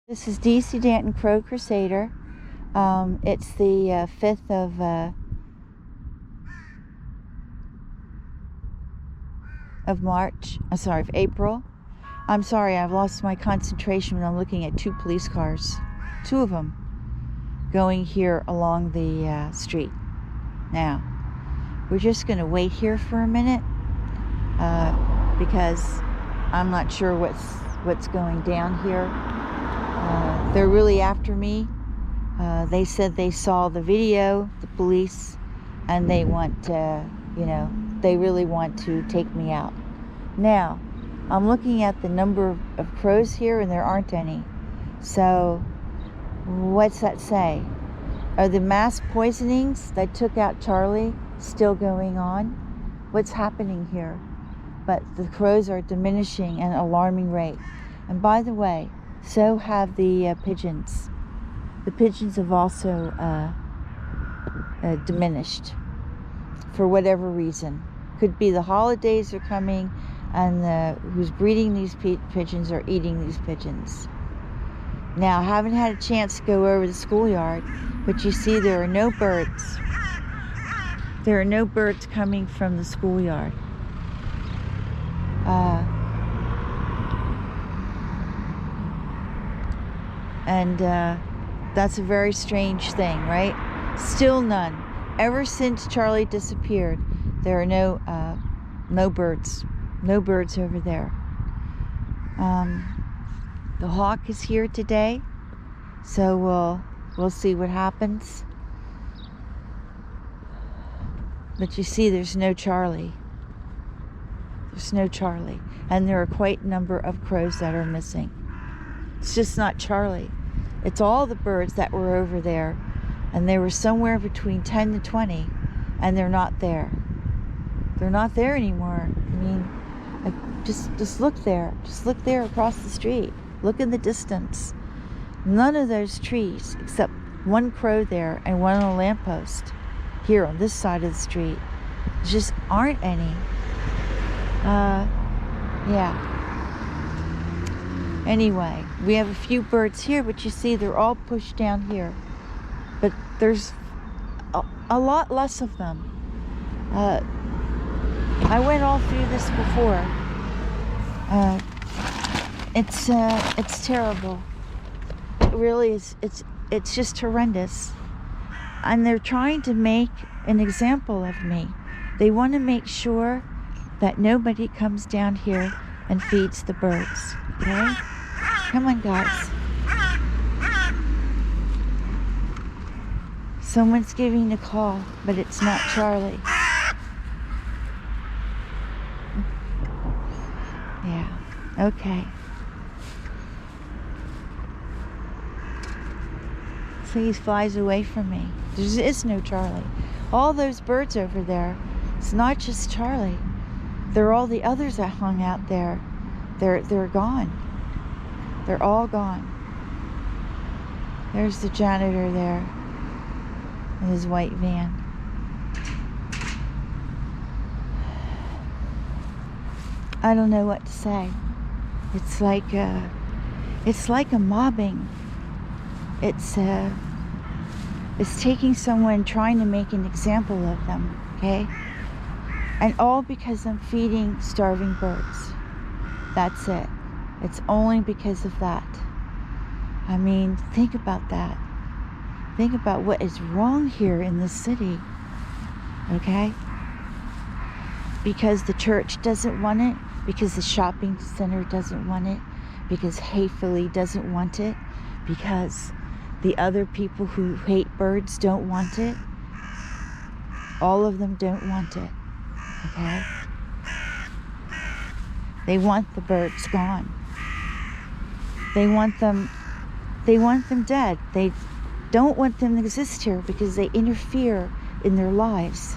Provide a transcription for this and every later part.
This is DC Danton Crow Crusader. It's the 5th of March. Of April. I'm sorry, I've lost my concentration when I'm looking at two police cars. Two of them going here along the street. Now, we're just going to wait here for a minute because I'm not sure what's going down here. They're really after me. They said they saw the video, the police, and they want to, they really want to take me out. Now, I'm looking at the number of crows here, and there aren't any. So, what's that say? Are the mass poisonings that took out Charlie still going on? What's happening here? But the crows are diminishing at an alarming rate. And by the way, so have the pigeons. The pigeons have also diminished for whatever reason. Could be the holidays are coming and who's breeding these pigeons are eating these pigeons. Now, I haven't had a chance to go over the schoolyard, but you see there are no birds. There are no birds coming from the schoolyard. And that's a very strange thing, right? Still none. Ever since Charlie disappeared, there are no birds. No birds over there. The hawk is here today, so we'll see what happens. But you see, there's no Charlie. There's no Charlie, and there are quite a number of crows that are missing. It's just not Charlie. It's all the birds that were over there, and they were somewhere between 10 to 20, and they're not there. They're not there anymore. I mean, just look there. Just look there across the street. Look in the distance. None of those trees, except one crow there and one on a lamppost here on this side of the street. There just aren't any. Yeah. Anyway, we have a few birds here, but you see they're all pushed down here. But there's a lot less of them. I went all through this before. It's terrible. It really is. It's just horrendous. And they're trying to make an example of me. They want to make sure that nobody comes down here and feeds the birds. Okay? Come on, guys. Someone's giving a call, but it's not Charlie. Yeah, okay. So he flies away from me. There is no Charlie. All those birds over there, it's not just Charlie. They're all the others that hung out there. They're gone. They're all gone. There's the janitor there in his white van. I don't know what to say. It's like a mobbing. It's taking someone, trying to make an example of them, okay? And all because I'm feeding starving birds. That's it. It's only because of that. I mean, think about that. Think about what is wrong here in this city, okay? Because the church doesn't want it, because the shopping center doesn't want it, because Hayfully doesn't want it, because the other people who hate birds don't want it. All of them don't want it, okay? They want the birds gone. They want them dead. They don't want them to exist here because they interfere in their lives.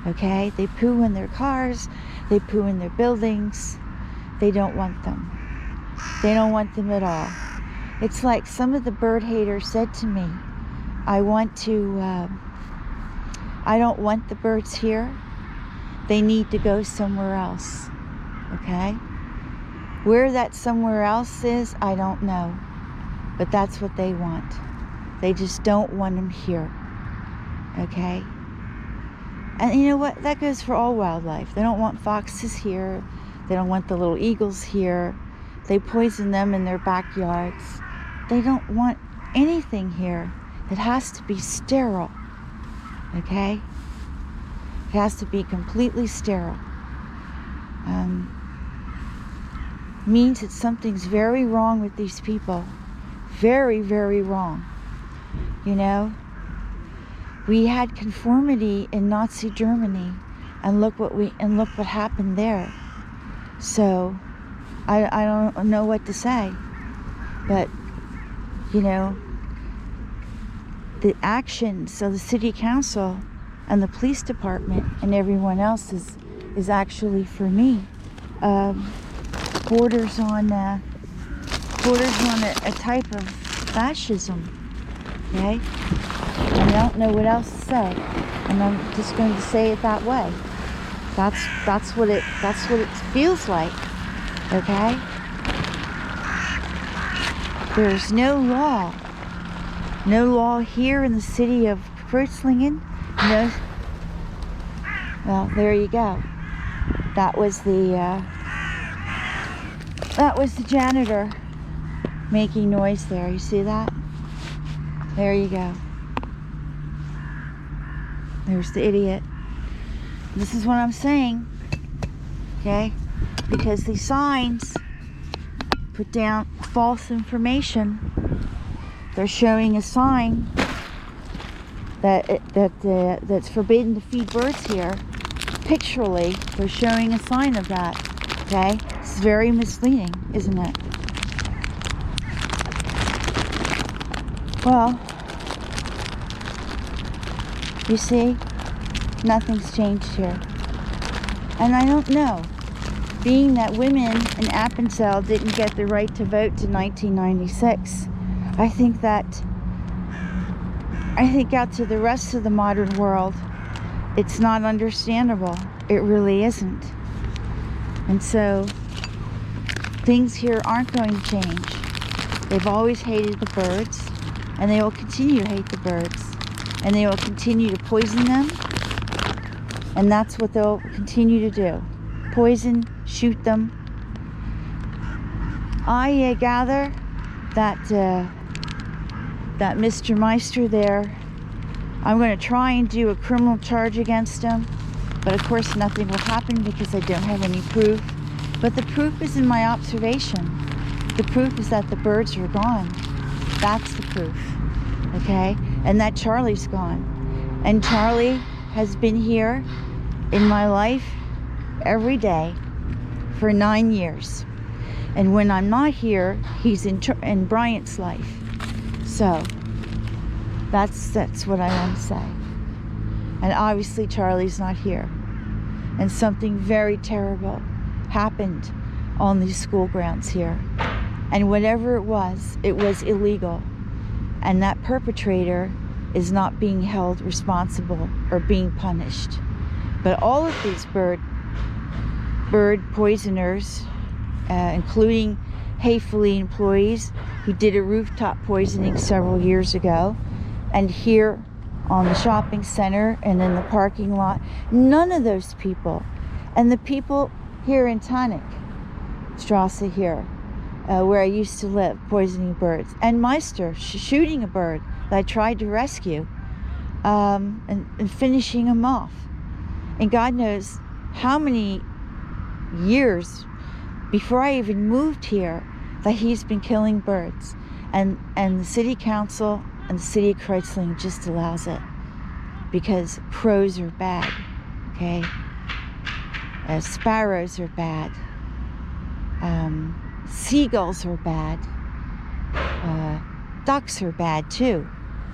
Okay? They poo in their cars. They poo in their buildings. They don't want them. They don't want them at all. It's like some of the bird haters said to me, I don't want the birds here. They need to go somewhere else. Okay? Where that somewhere else is, I don't know. But that's what they want. They just don't want them here. Okay? And you know what? That goes for all wildlife. They don't want foxes here. They don't want the little eagles here. They poison them in their backyards. They don't want anything here. It has to be sterile. Okay? It has to be completely sterile. Means that something's very wrong with these people. Very, very wrong. You know? We had conformity in Nazi Germany, and look what happened there. So I don't know what to say. But you know, the actions of the city council and the police department and everyone else is actually, for me, borders on a type of fascism. Okay? And I don't know what else to say, and I'm just going to say it that way. That's what it feels like. Okay? There's no law here in the city of Kreuzlingen. No. Well, there you go. That was the janitor making noise there. You see that? There you go. There's the idiot. This is what I'm saying. Okay? Because these signs put down false information. They're showing a sign that's forbidden to feed birds here. Pictorially, they're showing a sign of that. Okay? It's very misleading, isn't it? Well, you see, nothing's changed here. And I don't know. Being that women in Appenzell didn't get the right to vote to 1996, I think out to the rest of the modern world, it's not understandable. It really isn't. And so, things here aren't going to change. They've always hated the birds, and they will continue to hate the birds. And they will continue to poison them, and that's what they'll continue to do. Poison, shoot them. I gather that Mr. Meister there, I'm going to try and do a criminal charge against him, but of course nothing will happen because I don't have any proof. But the proof is in my observation. The proof is that the birds are gone. That's the proof. Okay? And that Charlie's gone. And Charlie has been here in my life every day for 9 years. And when I'm not here, he's in Bryant's life. So, that's what I want to say. And obviously Charlie's not here. And something very terrible happened on these school grounds here. And whatever it was illegal. And that perpetrator is not being held responsible or being punished. But all of these bird poisoners, including hatefully employees who did a rooftop poisoning several years ago, and here on the shopping center and in the parking lot, none of those people, and the people here in Tonic Strasse here, where I used to live, poisoning birds, and Meister shooting a bird that I tried to rescue, and finishing him off. And God knows how many years before I even moved here that he's been killing birds. And the city council and the city of Kreuzlingen just allows it because crows are bad, okay? Sparrows are bad. Seagulls are bad. Ducks are bad too,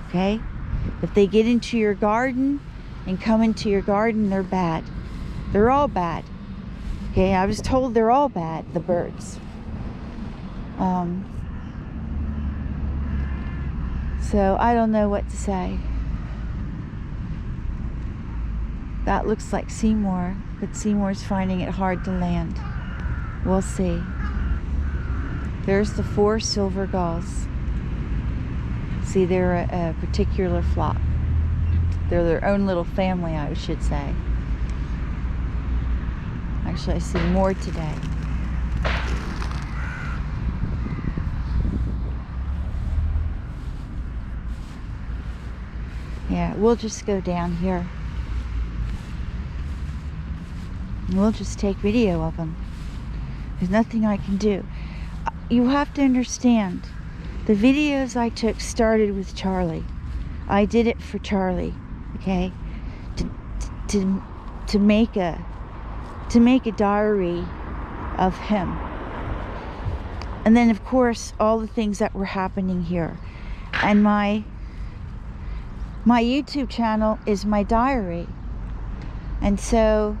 okay? If they get into your garden and come into your garden, they're bad. They're all bad. Okay, I was told they're all bad, the birds. So I don't know what to say. That looks like Seymour, but Seymour's finding it hard to land. We'll see. There's the 4 silver gulls. See, they're a particular flock. They're their own little family, I should say. Actually, I see more today. Yeah, we'll just go down here. And we'll just take video of them. There's nothing I can do. You have to understand, the videos I took started with Charlie. I did it for Charlie, okay? To make a diary of him. And then, of course, all the things that were happening here. And my YouTube channel is my diary. And so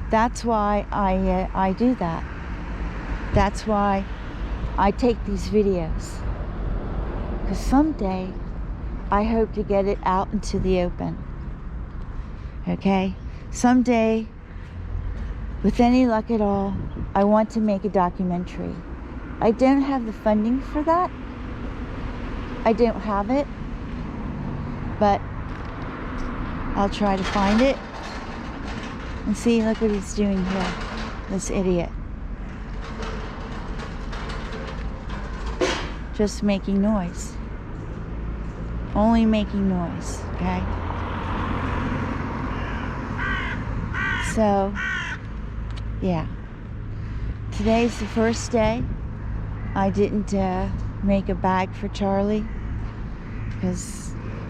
that's why I do that. That's why I take these videos. Because someday I hope to get it out into the open. Okay? Someday, with any luck at all, I want to make a documentary. I don't have the funding for that. I don't have it. But I'll try to find it. And see, look what he's doing here. This idiot. Just making noise. Only making noise, okay? So, yeah. Today's the first day. I didn't make a bag for Charlie because